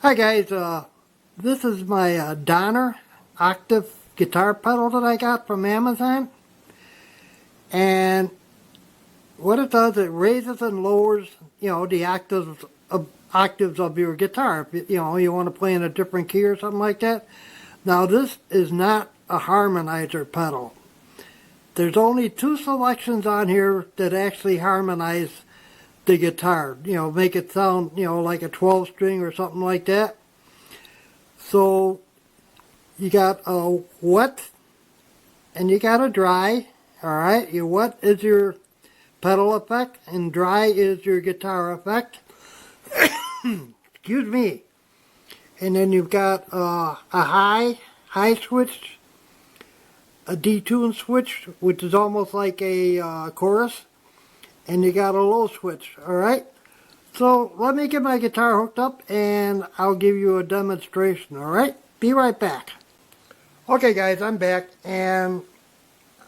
Hi guys, this is my Donner octave guitar pedal that I got from Amazon, and what it does, it raises and lowers, the octaves of your guitar. If you want to play in a different key or something like that. Now this is not a harmonizer pedal. There's only two selections on here that actually harmonize the guitar, make it sound, like a 12 string or something like that. So you got a wet and you got a dry. Alright, your wet is your pedal effect and dry is your guitar effect. Excuse me. And then you've got a high switch, a detune switch, which is almost like a chorus, and you got a low switch. Alright, so let me get my guitar hooked up and I'll give you a demonstration. Alright, be right back. Okay guys, I'm back, and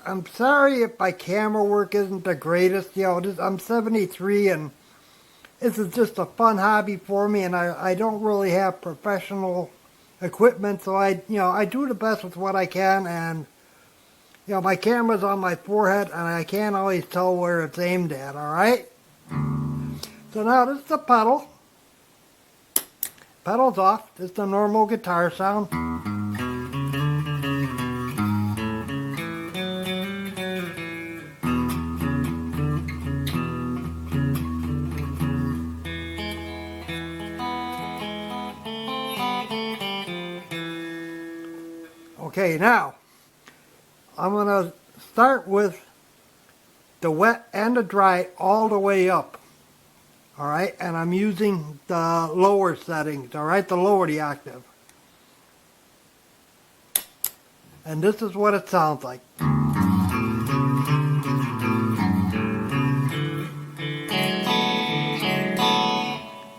I'm sorry if my camera work isn't the greatest. I'm 73 and this is just a fun hobby for me, and I don't really have professional equipment, so I do the best with what I can. And my camera's on my forehead and I can't always tell where it's aimed at. Alright, so now this is the pedal. Pedal's off. This is the normal guitar sound. Okay, now I'm going to start with the wet and the dry all the way up. Alright, and I'm using the lower settings, alright, to lower the octave. And this is what it sounds like.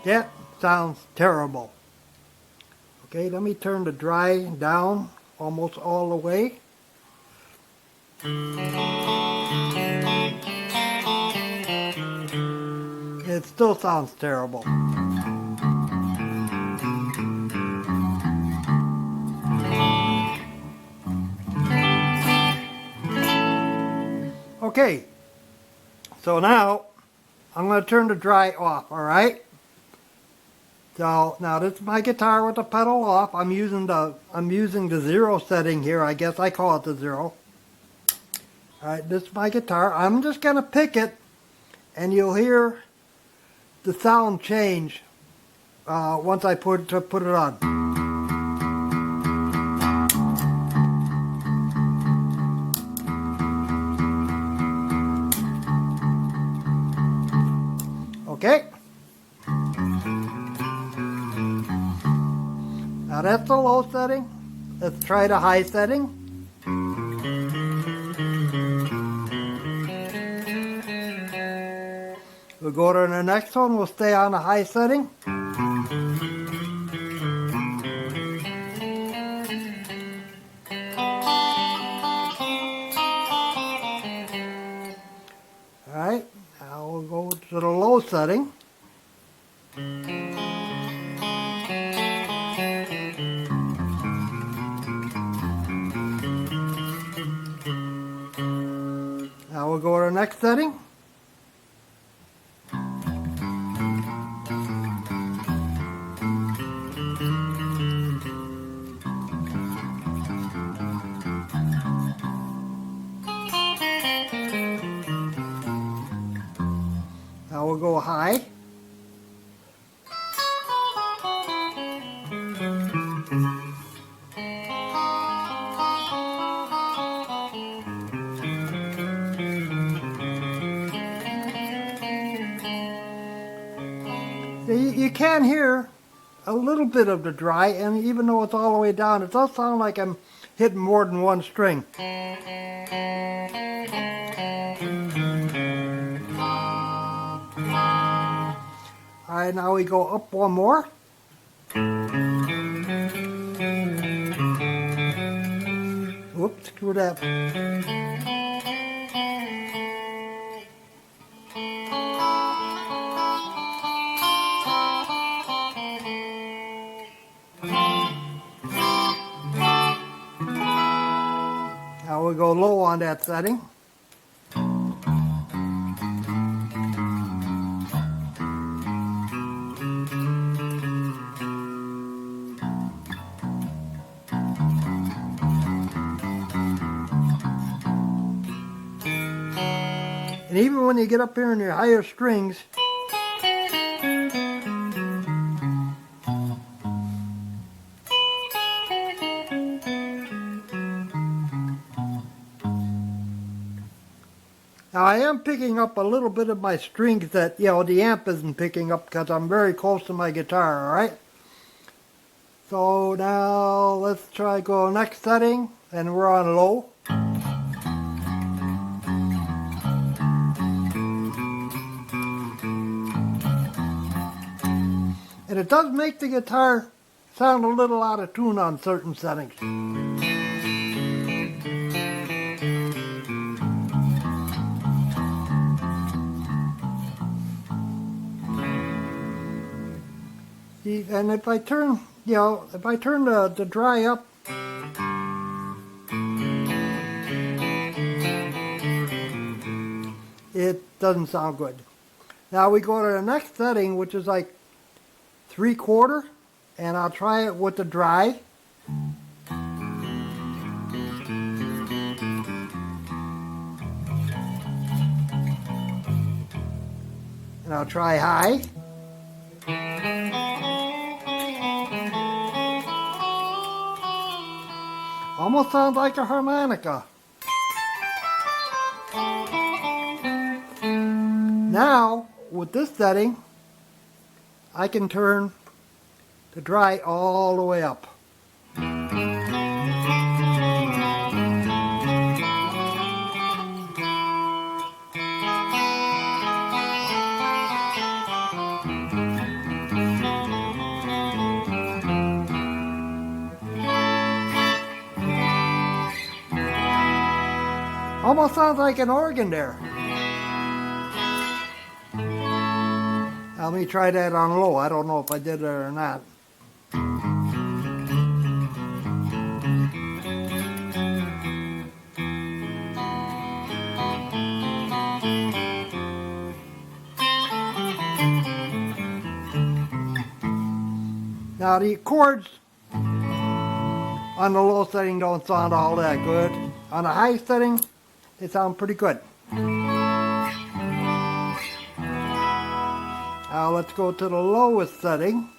That sounds terrible. Okay, let me turn the dry down almost all the way. It still sounds terrible. Okay, so now I'm going to turn the dry off, alright? So now this is my guitar with the pedal off. I'm using the zero setting here. I guess I call it the zero. Alright, this is my guitar. I'm just going to pick it and you'll hear the sound change once I put it on. Okay. Now that's the low setting. Let's try the high setting. We'll go to the next one. We'll stay on the high setting. Alright, now we'll go to the low setting. Now we'll go to the next setting. Now we'll go high. You can hear a little bit of the dry, and even though it's all the way down, it does sound like I'm hitting more than one string. Alright, now we go up one more. Whoops, screw that. we go low on that setting. And even when you get up here in your higher strings, now I am picking up a little bit of my strings that, the amp isn't picking up because I'm very close to my guitar, alright? So now let's try go next setting, and we're on low. And it does make the guitar sound a little out of tune on certain settings. See, and if I turn, the dry up, it doesn't sound good. Now we go to the next setting, which is like 3/4, and I'll try it with the dry. And I'll try high. Almost sounds like a harmonica. Now, with this setting, I can turn the dry all the way up. Almost sounds like an organ there. Let me try that on low. I don't know if I did it or not. Now the chords on the low setting don't sound all that good. On the high setting, they sound pretty good. Now let's go to the lowest setting.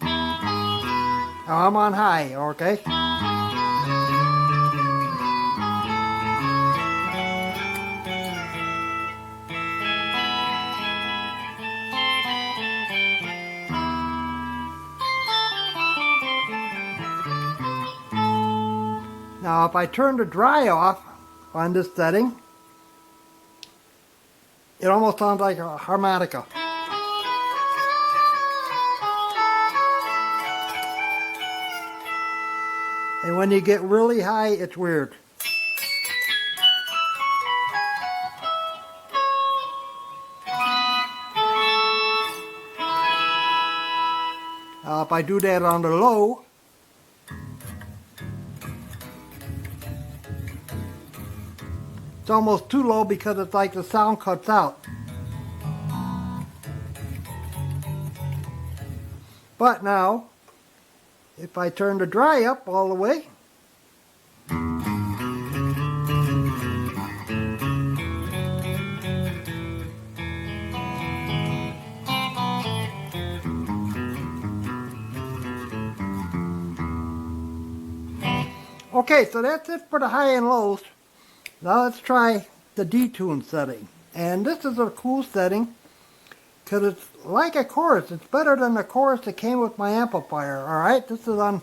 Now I'm on high, okay? Now if I turn the dry off on this setting, it almost sounds like a harmonica. And when you get really high, it's weird. Now if I do that on the low, it's almost too low because it's like the sound cuts out. But now, if I turn the dry up all the way, okay, so that's it for the high and lows. Now let's try the detune setting. And this is a cool setting because it's like a chorus. It's better than the chorus that came with my amplifier. Alright, this is on.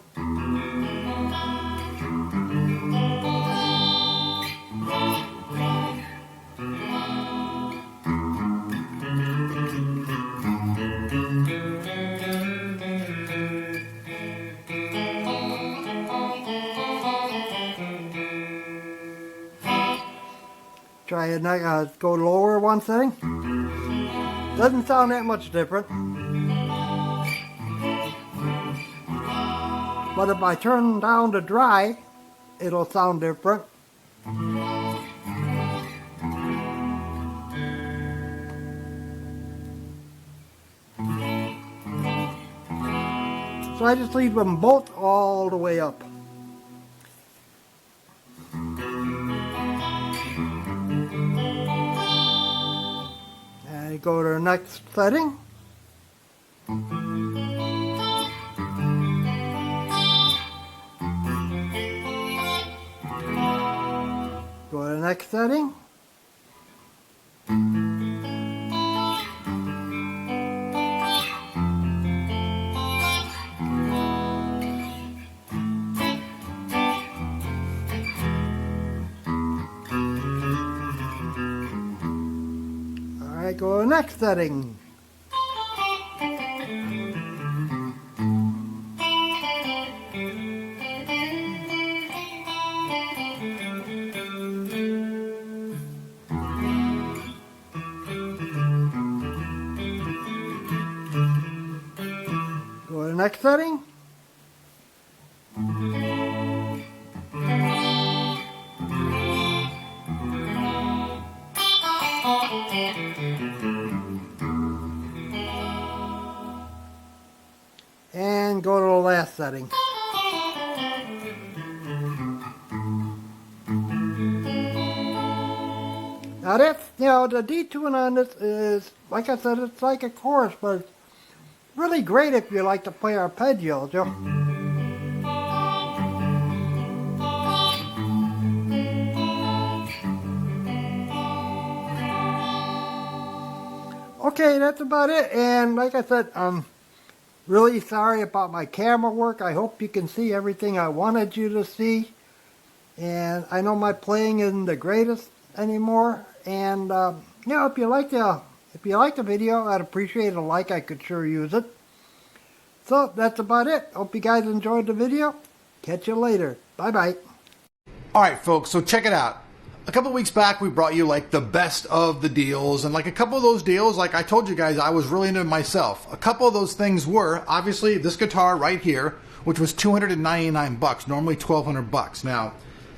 Try it, go lower one setting. Doesn't sound that much different. But if I turn down the dry, it'll sound different. So I just leave them both all the way up. And go to the next setting. Go to the next setting. Alright, go to the next setting. Go to the next setting. And go to the last setting. Now that's, the detune on this is, like I said, it's like a chorus, but it's really great if you like to play arpeggios, Okay, that's about it. And like I said, I'm really sorry about my camera work. I hope you can see everything I wanted you to see. And I know my playing isn't the greatest anymore. And if you like the video, I'd appreciate a like. I could sure use it. So that's about it. Hope you guys enjoyed the video. Catch you later. Bye bye. Alright folks, so check it out. A couple weeks back we brought you like the best of the deals, and like a couple of those deals, like I told you guys, I was really into myself. A couple of those things were obviously this guitar right here, which was $299, normally $1,200. Now,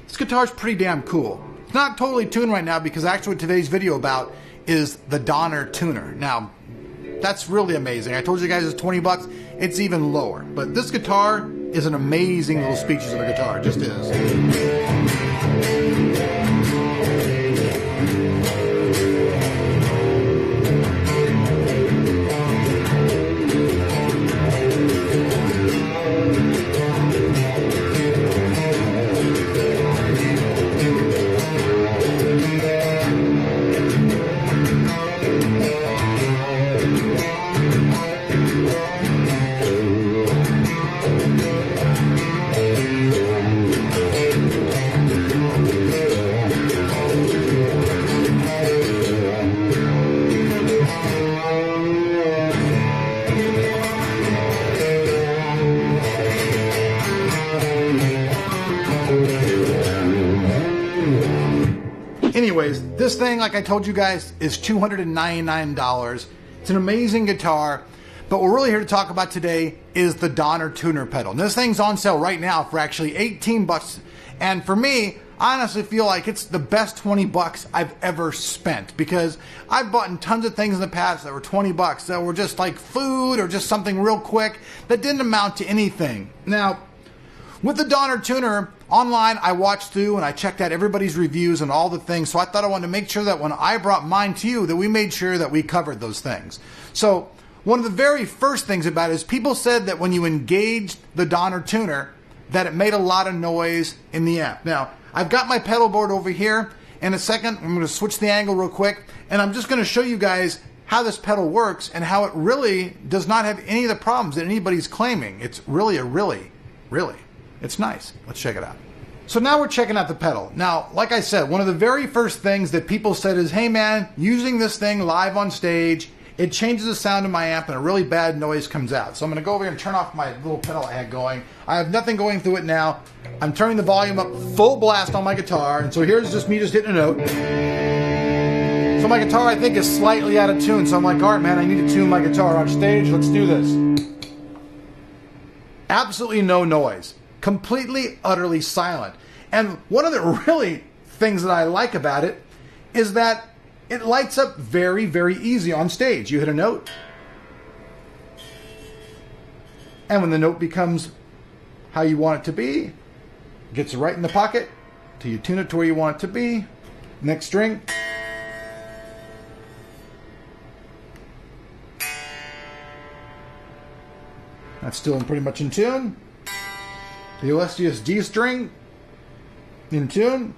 this guitar is pretty damn cool. It's not totally tuned right now because actually what today's video about is the Donner tuner. Now, that's really amazing. I told you guys it's $20. It's even lower. But this guitar is an amazing little speeches of a guitar. It just is. Anyways, this thing, like I told you guys, is $299. It's an amazing guitar, but what we're really here to talk about today is the Donner tuner pedal. And this thing's on sale right now for actually $18. And for me, I honestly feel like it's the best $20 I've ever spent, because I've bought tons of things in the past that were $20 that were just like food or just something real quick that didn't amount to anything. Now, with the Donner tuner, online I watched through and I checked out everybody's reviews and all the things, so I thought I wanted to make sure that when I brought mine to you that we made sure that we covered those things. So one of the very first things about it is people said that when you engaged the Donner tuner that it made a lot of noise in the amp. Now, I've got my pedal board over here. In a second, I'm going to switch the angle real quick, and I'm just going to show you guys how this pedal works and how it really does not have any of the problems that anybody's claiming. It's really it's nice. Let's check it out. So now we're checking out the pedal. Now, like I said, one of the very first things that people said is, hey man, using this thing live on stage, it changes the sound of my amp and a really bad noise comes out. So I'm going to go over here and turn off my little pedal I had going. I have nothing going through it now. I'm turning the volume up full blast on my guitar, and so here's just me just hitting a note. So my guitar, I think, is slightly out of tune, so I'm like, all right man, I need to tune my guitar on stage. Let's do this. Absolutely no noise. Completely, utterly silent. And one of the really things that I like about it is that it lights up very, very easy on stage. You hit a note, and when the note becomes how you want it to be, it gets right in the pocket till you tune it to where you want it to be. Next string. That's still pretty much in tune. The illustrious G string in tune.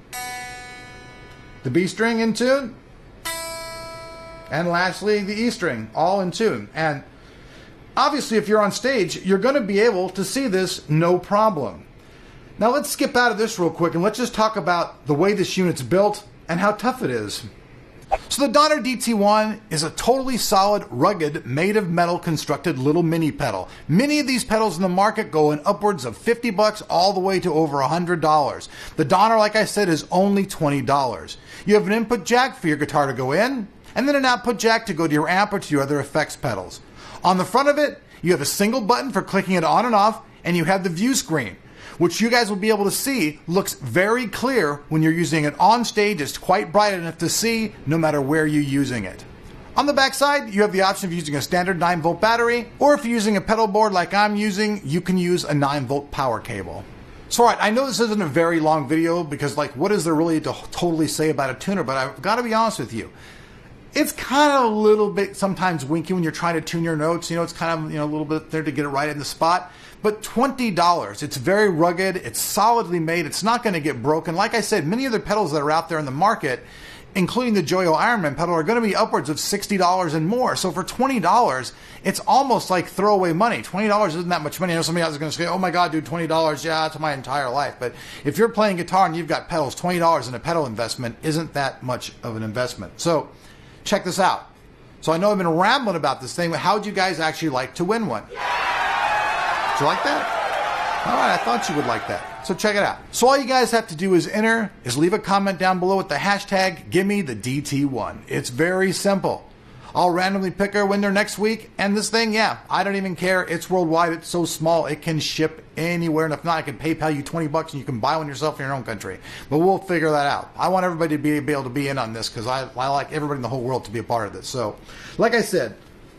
The B string in tune. And lastly, the E string, all in tune. And obviously, if you're on stage, you're going to be able to see this no problem. Now let's skip out of this real quick and let's just talk about the way this unit's built and how tough it is. So the Donner DT1 is a totally solid, rugged, made of metal constructed little mini pedal. Many of these pedals in the market go in upwards of $50 all the way to over $100. The Donner, like I said, is only $20. You have an input jack for your guitar to go in, and then an output jack to go to your amp or to your other effects pedals. On the front of it, you have a single button for clicking it on and off, and you have the view screen, which you guys will be able to see looks very clear when you're using it on stage. It's quite bright enough to see no matter where you're using it. On the back side, you have the option of using a standard 9-volt battery, or if you're using a pedal board like I'm using, you can use a 9-volt power cable. So alright, I know this isn't a very long video because like what is there really to totally say about a tuner, but I've got to be honest with you. It's kind of a little bit sometimes winky when you're trying to tune your notes. You know, it's kind of, a little bit there to get it right in the spot. But $20, it's very rugged, it's solidly made, it's not going to get broken. Like I said, many of the pedals that are out there in the market, including the Joyo Ironman pedal, are going to be upwards of $60 and more. So for $20, it's almost like throwaway money. $20 isn't that much money. I know somebody else is going to say, oh my God, dude, $20, yeah, that's my entire life. But if you're playing guitar and you've got pedals, $20 in a pedal investment isn't that much of an investment. So check this out. So I know I've been rambling about this thing, but how would you guys actually like to win one? Did you like that? All right, I thought you would like that. So check it out. So all you guys have to do is leave a comment down below with the hashtag #GimmeTheDT1. It's very simple. I'll randomly pick a winner next week, and this thing, yeah, I don't even care. It's worldwide. It's so small, it can ship anywhere, and if not, I can PayPal you $20 and you can buy one yourself in your own country. But we'll figure that out. I want everybody to be able to be in on this because I like everybody in the whole world to be a part of this. So, like I said,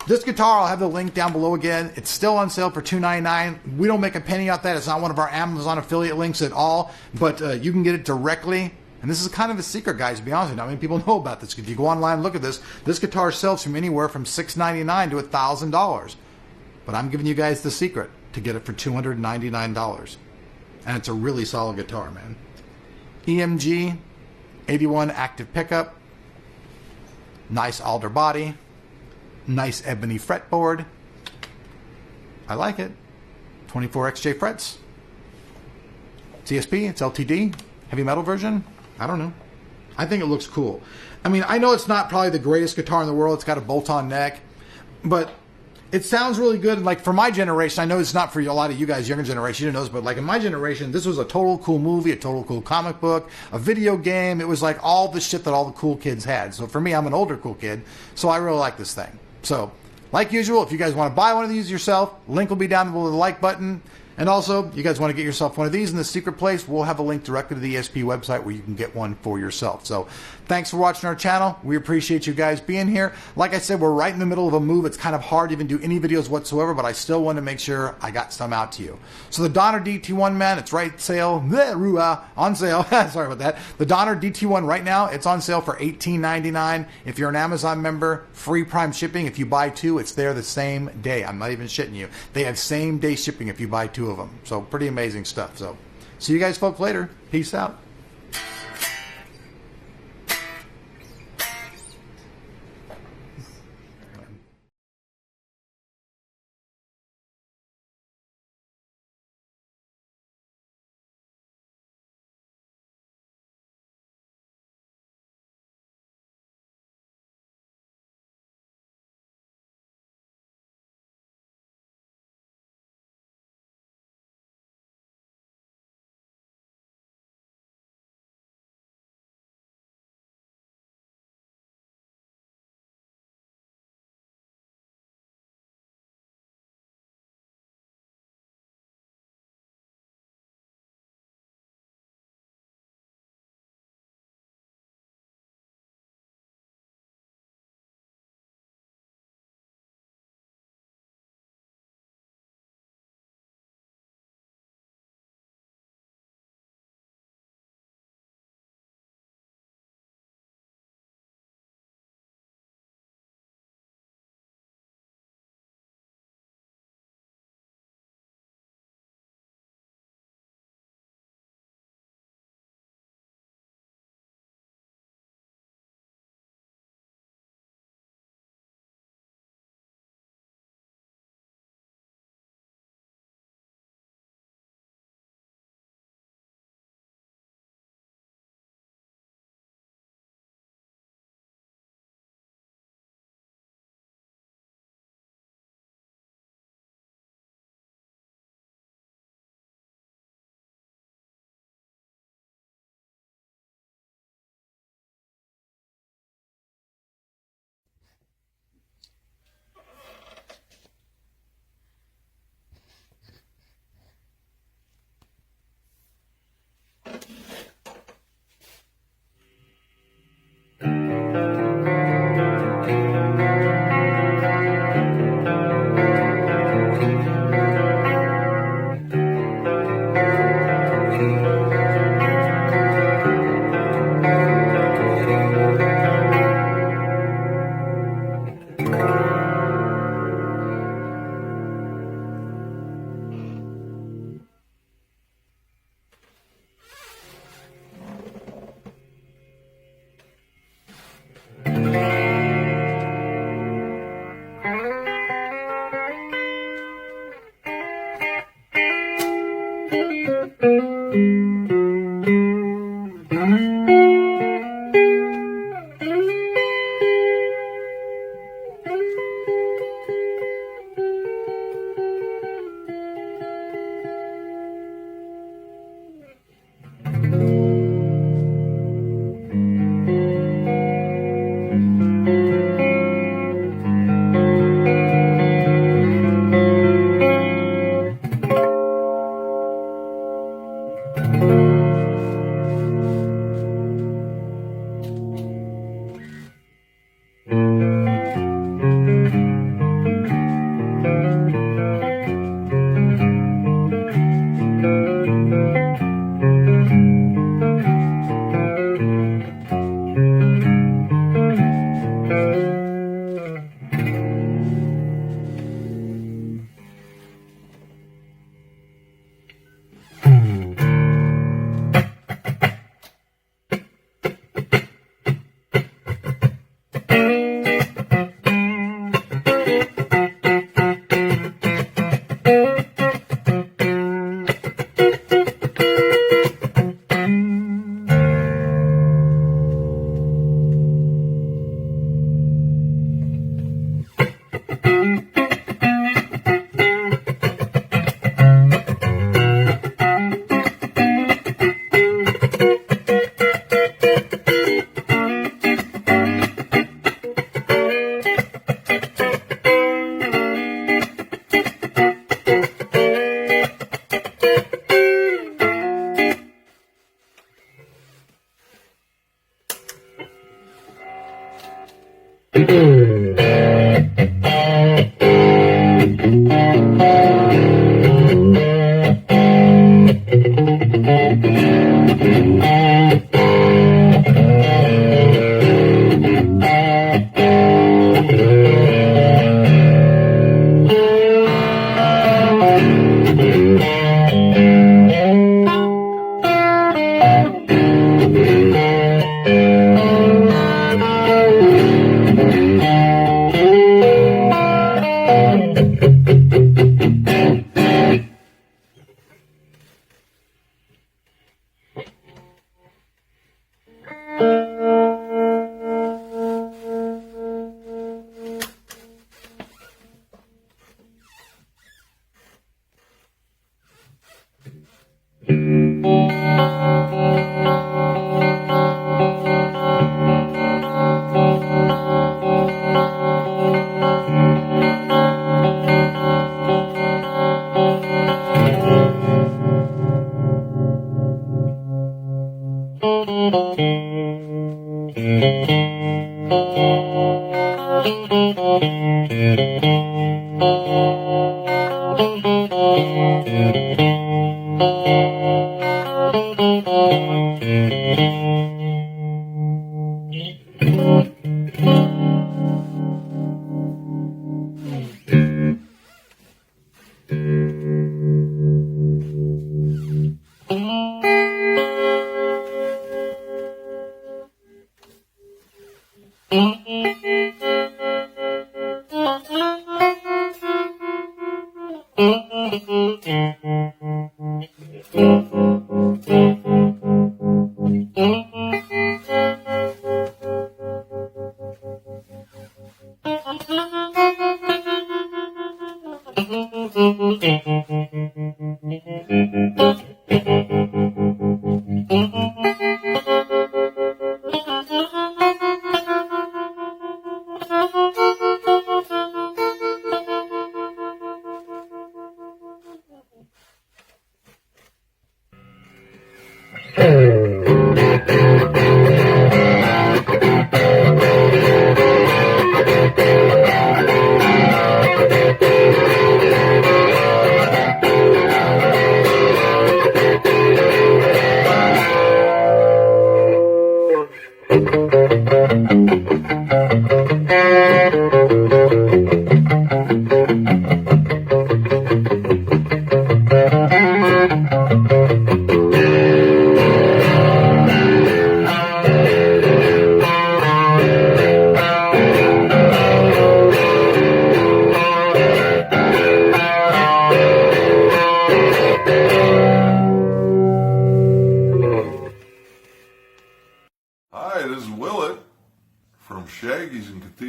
this guitar, I'll have the link down below again. It's still on sale for $2.99. We don't make a penny off that. It's not one of our Amazon affiliate links at all, but you can get it directly. And this is kind of a secret, guys, to be honest with you. Not many people know about this. If you go online and look at this, this guitar sells from anywhere from $699 to $1,000. But I'm giving you guys the secret to get it for $299. And it's a really solid guitar, man. EMG, 81 active pickup, nice alder body, nice ebony fretboard. I like it. 24 XJ frets. CSP, it's LTD. Heavy metal version. I don't know. I think it looks cool. I mean, I know it's not probably the greatest guitar in the world. It's got a bolt-on neck. But it sounds really good. Like for my generation, I know it's not for a lot of you guys, younger generation, you know this, but like in my generation, this was a total cool movie, a total cool comic book, a video game. It was like all the shit that all the cool kids had. So for me, I'm an older cool kid, so I really like this thing. So, like usual, if you guys want to buy one of these yourself, link will be down below the like button. And also, you guys want to get yourself one of these in the secret place, we'll have a link directly to the ESP website where you can get one for yourself. So, thanks for watching our channel. We appreciate you guys being here. Like I said, we're right in the middle of a move. It's kind of hard to even do any videos whatsoever, but I still want to make sure I got some out to you. So the Donner DT1, man, it's on sale. Sorry about that. The Donner DT1 right now, it's on sale for $18.99. If you're an Amazon member, free Prime shipping. If you buy two, it's there the same day. I'm not even shitting you. They have same day shipping if you buy two of them. So pretty amazing stuff. So see you guys folks later. Peace out.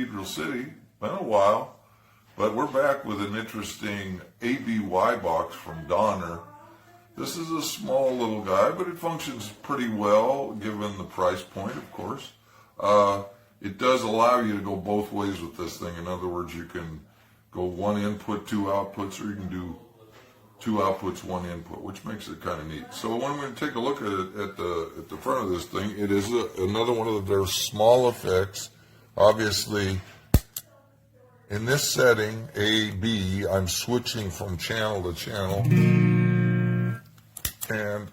Cathedral City. Been a while, but we're back with an interesting ABY box from Donner. This is a small little guy, but it functions pretty well given the price point, of course. It does allow you to go both ways with this thing. In other words, you can go one input, two outputs, or you can do two outputs, one input, which makes it kind of neat. So when we take a look at it at the front of this thing, it is another one of their small effects. Obviously, in this setting, A, B, I'm switching from channel to channel, and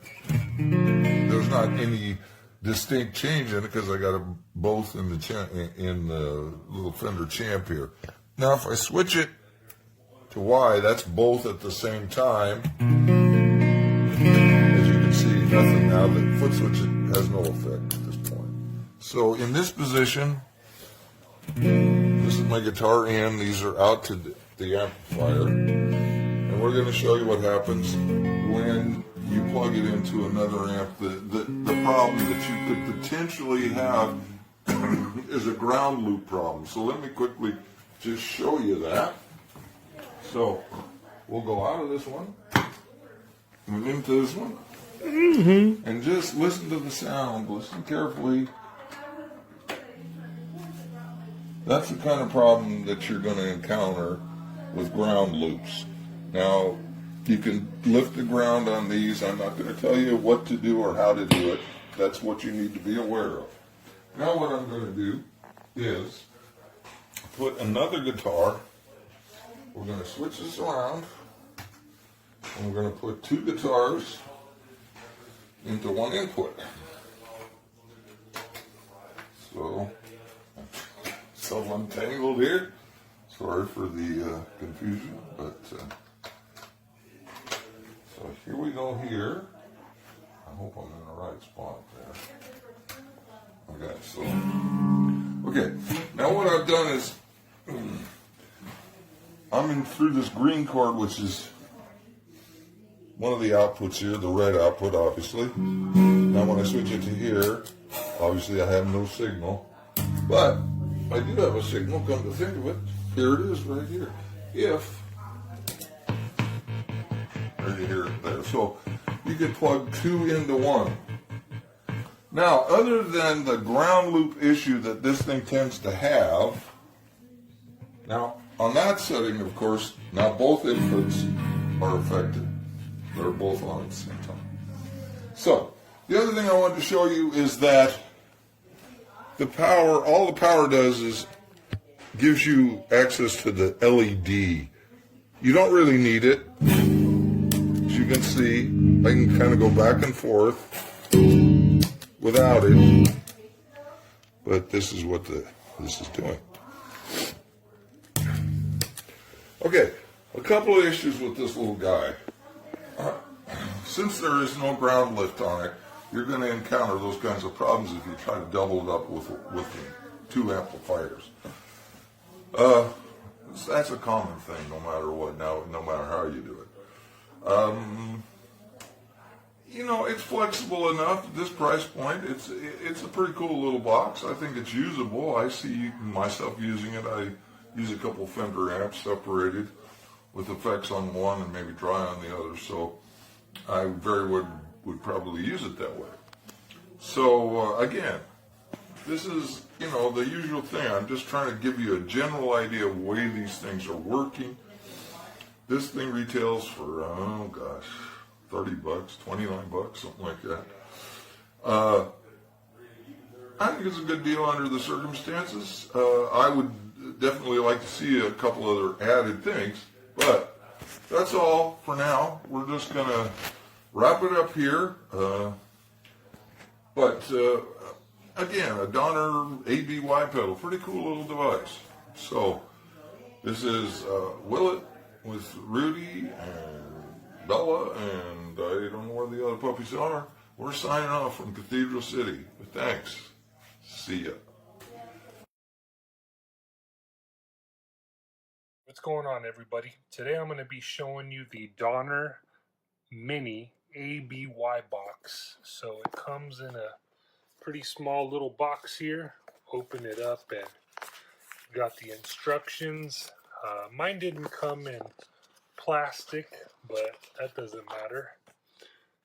there's not any distinct change in it because I got them both in the little Fender Champ here. Now, if I switch it to Y, that's both at the same time. As you can see, nothing now. The foot switch has no effect at this point. So in this position, this is my guitar in. These are out to the amplifier, and we're going to show you what happens when you plug it into another amp. The problem that you could potentially have is a ground loop problem. So let me quickly just show you that. So we'll go out of this one and into this one, and just listen to the sound. Listen carefully. That's the kind of problem that you're going to encounter with ground loops. Now, you can lift the ground on these. I'm not going to tell you what to do or how to do it. That's what you need to be aware of. Now what I'm going to do is put another guitar. We're going to switch this around, and we're going to put two guitars into one input. So, self-untangled here. Sorry for the confusion, but so here we go here. I hope I'm in the right spot there. Okay, so, okay. Now what I've done is, I'm in through this green cord, which is one of the outputs here, the red output, obviously. Now when I switch it to here, obviously I have no signal, but I do have a signal, come to think of it. Here it is right here. If, right here, there. So you can plug two into one. Now, other than the ground loop issue that this thing tends to have, now on that setting, of course, now both inputs are affected. They're both on at the same time. So, the other thing I wanted to show you is that the power, all the power does is gives you access to the LED. You don't really need it. As you can see, I can kind of go back and forth without it. But this is what this is doing. Okay, a couple of issues with this little guy. Since there is no ground lift on it, you're going to encounter those kinds of problems if you try to double it up with two amplifiers. That's a common thing, no matter what. Now, no matter how you do it. You know, it's flexible enough at this price point. It's a pretty cool little box. I think it's usable. I see myself using it. I use a couple Fender amps separated with effects on one and maybe dry on the other. So I very would probably use it that way. So again, this is, you know, the usual thing. I'm just trying to give you a general idea of the way these things are working. This thing retails for, oh gosh, 30 bucks, 29 bucks, something like that. I think it's a good deal under the circumstances. I would definitely like to see a couple other added things, but that's all for now. We're just going to wrap it up here. Again, a Donner ABY pedal, pretty cool little device. So, this is Willet with Rudy and Bella, and I don't know where the other puppies are. We're signing off from Cathedral City. Thanks. See ya. What's going on, everybody? Today I'm going to be showing you the Donner Mini ABY box. So it comes in a pretty small little box here. Open it up and Got the instructions. Mine didn't come in plastic, but that doesn't matter.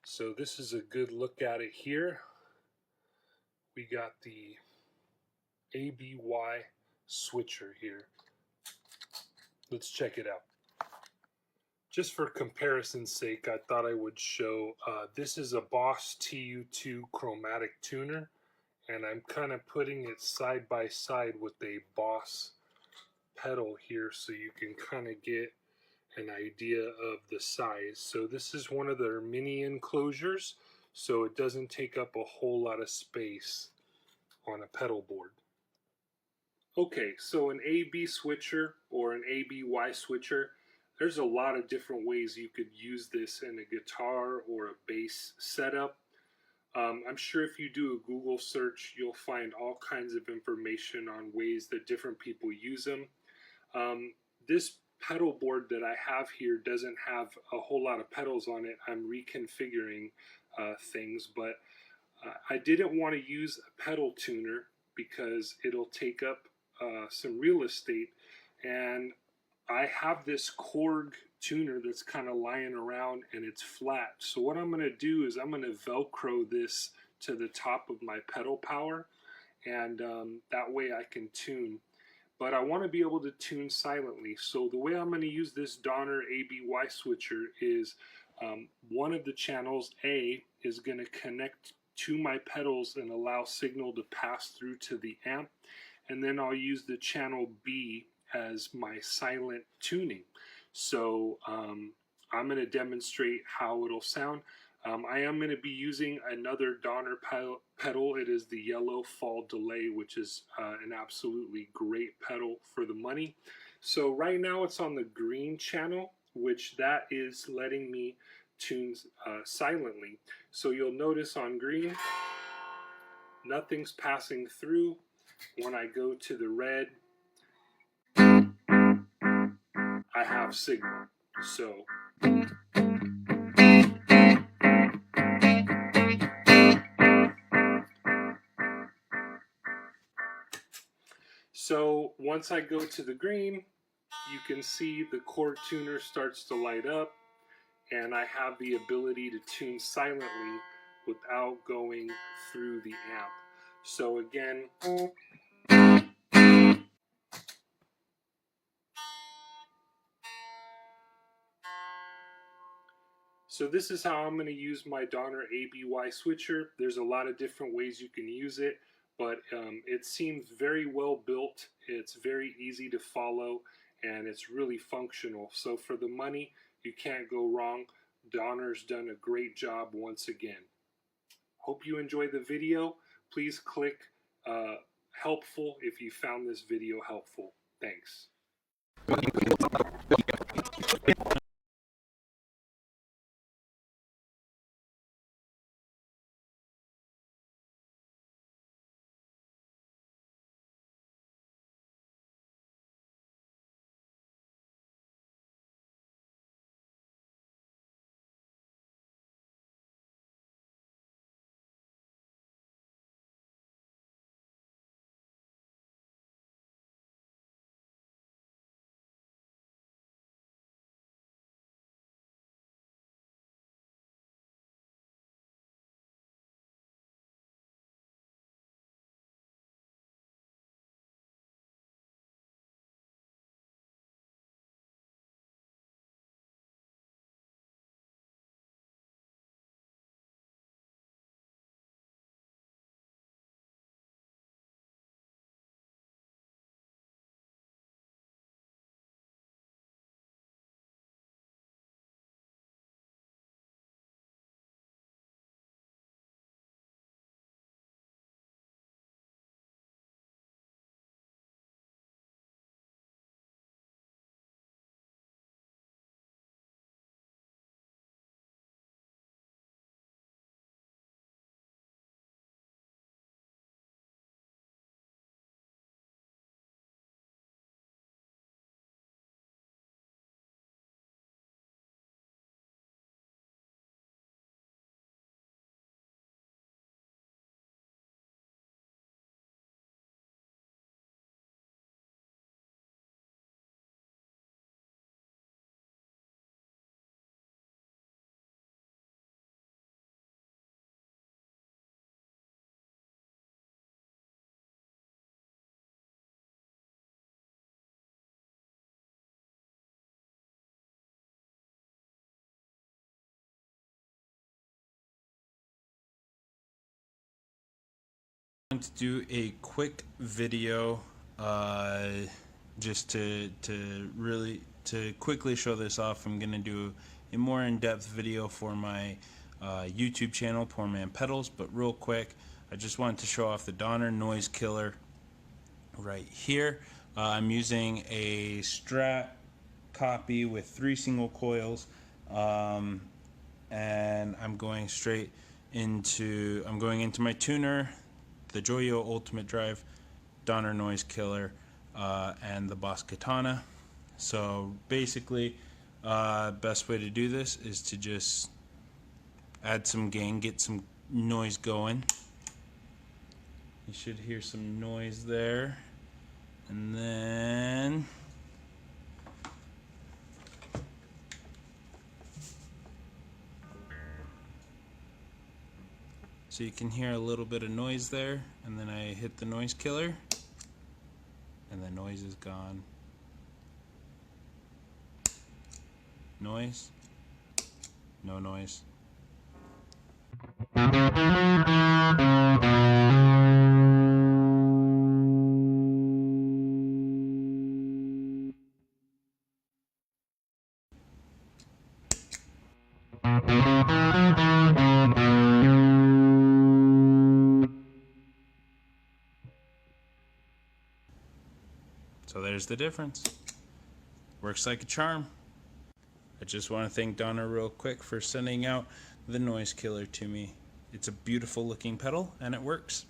So this is a good look at it here. We got the ABY switcher here. Let's check it out. Just for comparison's sake, I thought I would show, this is a Boss TU2 chromatic tuner, and I'm kind of putting it side by side with a Boss pedal here so you can kind of get an idea of the size. So this is one of their mini enclosures, so it doesn't take up a whole lot of space on a pedal board. Okay, so an AB switcher or an ABY switcher, there's a lot of different ways you could use this in a guitar or a bass setup. I'm sure if you do a Google search, you'll find all kinds of information on ways that different people use them. This pedal board that I have here doesn't have a whole lot of pedals on it. I'm reconfiguring things, but I didn't want to use a pedal tuner because it'll take up some real estate, and I have this Korg tuner that's kind of lying around and it's flat. So what I'm going to do is I'm going to Velcro this to the top of my pedal power, and that way I can tune. But I want to be able to tune silently. So the way I'm going to use this Donner ABY switcher is one of the channels, A, is going to connect to my pedals and allow signal to pass through to the amp. And then I'll use the channel B as my silent tuning. So I'm going to demonstrate how it'll sound. I am going to be using another Donner pedal. It is the Yellow Fall Delay, which is an absolutely great pedal for the money. So right now it's on the green channel, which that is letting me tune silently. So you'll notice on green, nothing's passing through. When I go to the red, I have signal. So once I go to the green, you can see the Korg tuner starts to light up, and I have the ability to tune silently without going through the amp. So again, so this is how I'm going to use my Donner ABY switcher. There's a lot of different ways you can use it, but it seems very well built. It's very easy to follow, and it's really functional. So for the money, you can't go wrong. Donner's done a great job once again. Hope you enjoyed the video. Please click helpful if you found this video helpful. Thanks. wanted to do a quick video just to quickly show this off. I'm going to do a more in-depth video for my YouTube channel, Poor Man Pedals, but real quick, I just wanted to show off the Donner noise killer right here. I'm using a Strat copy with 3 single coils, and I'm going into my tuner, the Joyo Ultimate Drive, Donner noise killer, and the Boss Katana. So basically, best way to do this is to just add some gain, get some noise going. You should hear some noise there, and then so you can hear a little bit of noise there, and then I hit the noise killer and the noise is gone. Noise, no noise. So there's the difference. Works like a charm. I just want to thank Donner real quick for sending out the noise killer to me. It's a beautiful looking pedal and it works.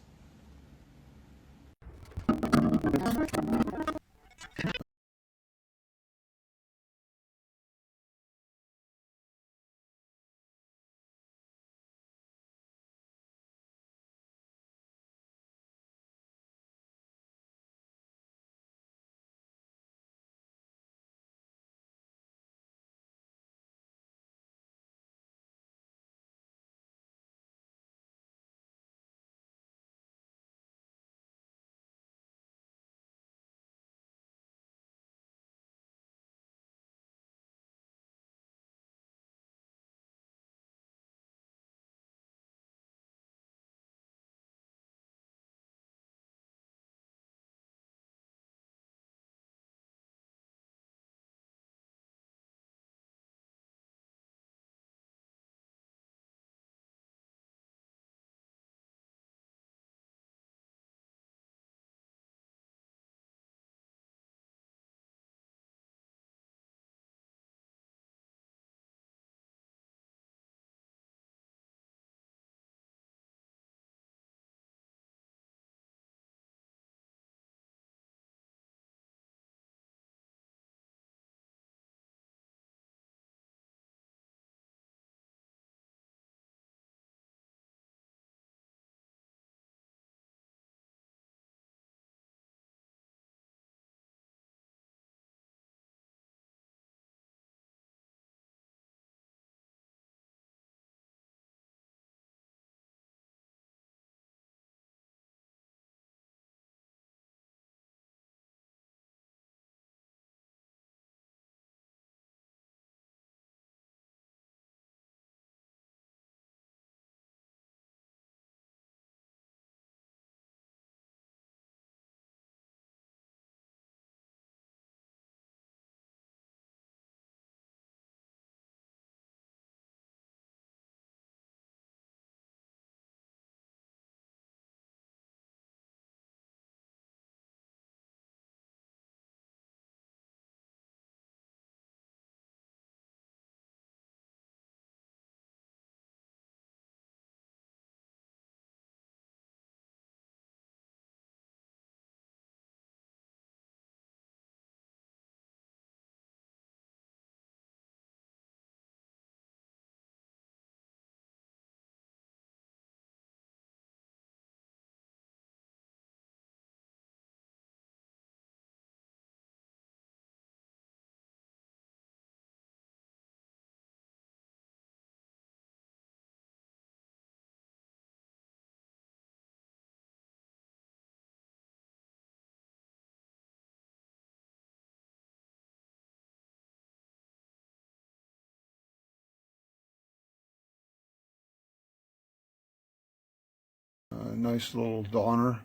nice little Donner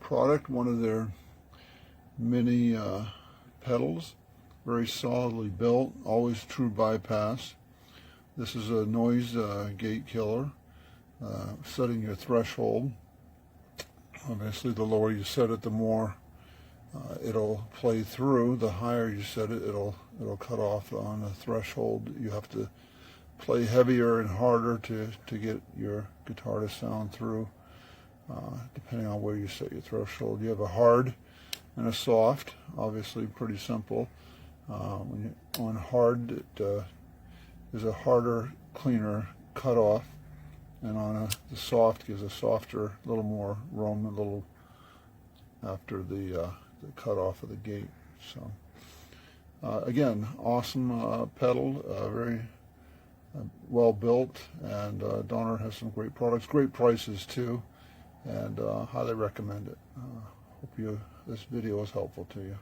product, one of their mini pedals, very solidly built, always true bypass. This is a noise gate killer, setting your threshold. Obviously, the lower you set it, the more it'll play through. The higher you set it, it'll cut off on the threshold. You have to play heavier and harder to get your guitar to sound through, depending on where you set your threshold. You have a hard and a soft, obviously pretty simple. When you're on hard, it is a harder, cleaner cutoff, and on the soft gives a softer, a little more room, a little after the cutoff of the gate. So again, awesome pedal, very well built, and Donner has some great products, great prices too, and highly recommend it. Hope this video is helpful to you.